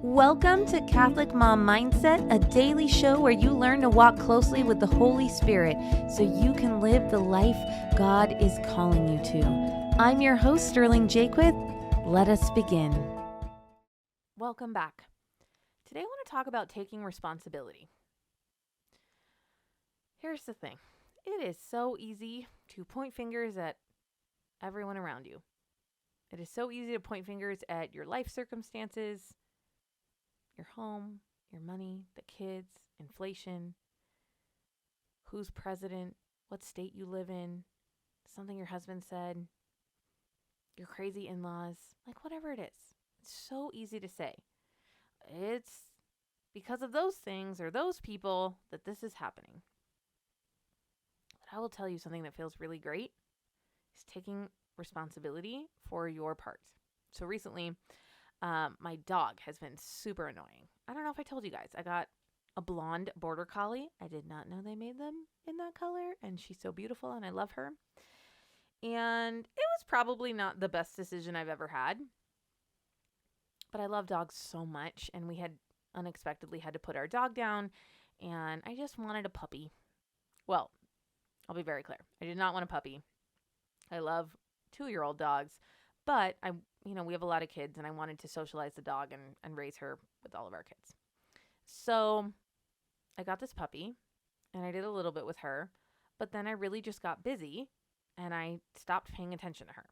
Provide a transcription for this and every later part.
Welcome to Catholic Mom Mindset, a daily show where you learn to walk closely with the Holy Spirit so you can live the life God is calling you to. I'm your host, Sterling Jaquith. Let us begin. Welcome back. Today I want to talk about taking responsibility. Here's the thing. It is so easy to point fingers at everyone around you. It is so easy to point fingers at your life circumstances, your home, your money, the kids, inflation, who's president, what state you live in, something your husband said, your crazy in-laws, like whatever it is. It's so easy to say. It's because of those things or those people that this is happening. But I will tell you something that feels really great is taking responsibility for your part. So recently, my dog has been super annoying. I don't know if I told you guys. I got a blonde border collie. I did not know they made them in that color, and she's so beautiful, and I love her. And it was probably not the best decision I've ever had, but I love dogs so much, and we had unexpectedly had to put our dog down, and I just wanted a puppy. Well, I'll be very clear. I did not want a puppy. I love 2-year-old dogs, but we have a lot of kids, and I wanted to socialize the dog and raise her with all of our kids. So I got this puppy, and I did a little bit with her, but then I really just got busy, and I stopped paying attention to her.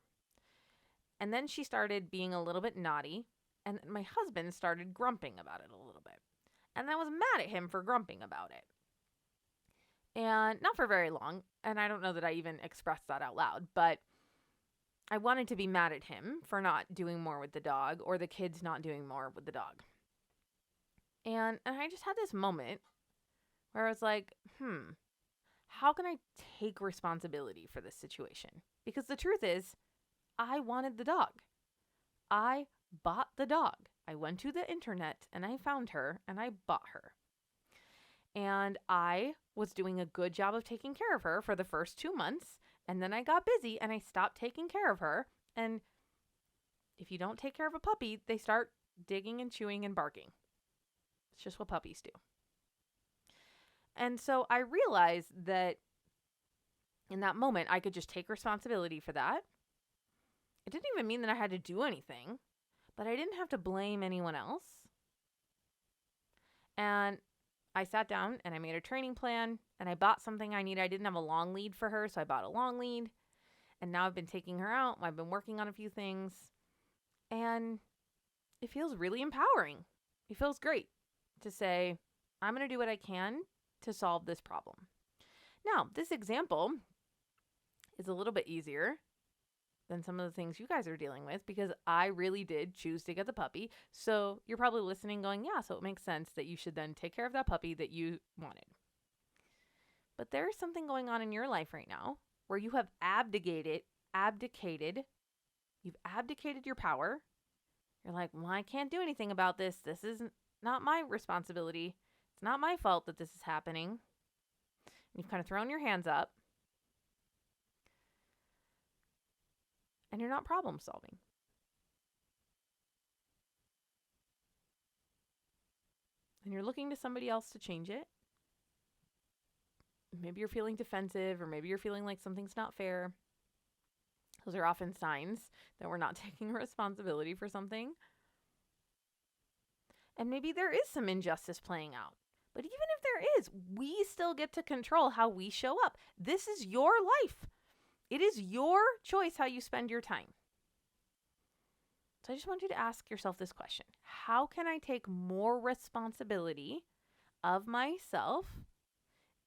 And then she started being a little bit naughty, and my husband started grumping about it a little bit. And I was mad at him for grumping about it. And not for very long, and I don't know that I even expressed that out loud, but I wanted to be mad at him for not doing more with the dog or the kids not doing more with the dog. And I just had this moment where I was like, how can I take responsibility for this situation? Because the truth is, I wanted the dog. I bought the dog. I went to the internet and I found her and I bought her. And I was doing a good job of taking care of her for the first 2 months. And then I got busy and I stopped taking care of her. And if you don't take care of a puppy, they start digging and chewing and barking. It's just what puppies do. And so I realized that in that moment, I could just take responsibility for that. It didn't even mean that I had to do anything, but I didn't have to blame anyone else. And I sat down and I made a training plan and I bought something I needed. I didn't have a long lead for her, so I bought a long lead. And now I've been taking her out. I've been working on a few things. And it feels really empowering. It feels great to say, I'm going to do what I can to solve this problem. Now, this example is a little bit easier than some of the things you guys are dealing with because I really did choose to get the puppy. So you're probably listening going, yeah, so it makes sense that you should then take care of that puppy that you wanted. But there is something going on in your life right now where you have abdicated. You've abdicated your power. You're like, well, I can't do anything about this. This is not my responsibility. It's not my fault that this is happening. And you've kind of thrown your hands up. And you're not problem solving. And you're looking to somebody else to change it. Maybe you're feeling defensive, or maybe you're feeling like something's not fair. Those are often signs that we're not taking responsibility for something. And maybe there is some injustice playing out. But even if there is, we still get to control how we show up. This is your life. It is your choice how you spend your time. So I just want you to ask yourself this question. How can I take more responsibility of myself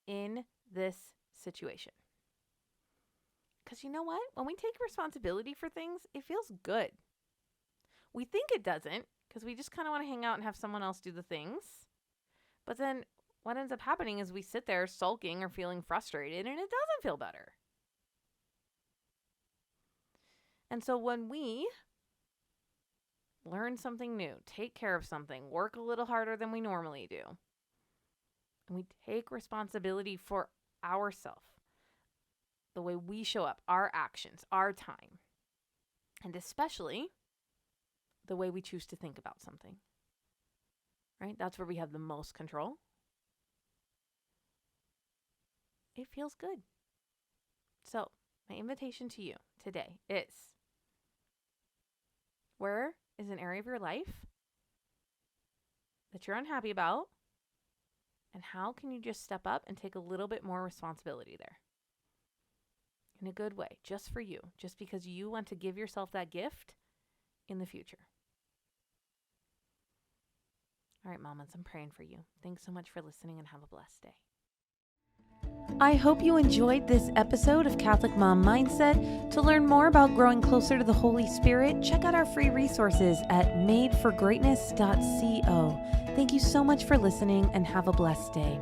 in this situation? Because you know what? When we take responsibility for things, it feels good. We think it doesn't because we just kind of want to hang out and have someone else do the things. But then what ends up happening is we sit there sulking or feeling frustrated and it doesn't feel better. And so when we learn something new, take care of something, work a little harder than we normally do, and we take responsibility for ourselves, the way we show up, our actions, our time, and especially the way we choose to think about something. right? That's where we have the most control. It feels good. So, my invitation to you today is, where is an area of your life that you're unhappy about? And how can you just step up and take a little bit more responsibility there? In a good way, just for you, just because you want to give yourself that gift in the future. All right, mamas, I'm praying for you. Thanks so much for listening and have a blessed day. I hope you enjoyed this episode of Catholic Mom Mindset. To learn more about growing closer to the Holy Spirit, check out our free resources at madeforgreatness.co. Thank you so much for listening and have a blessed day.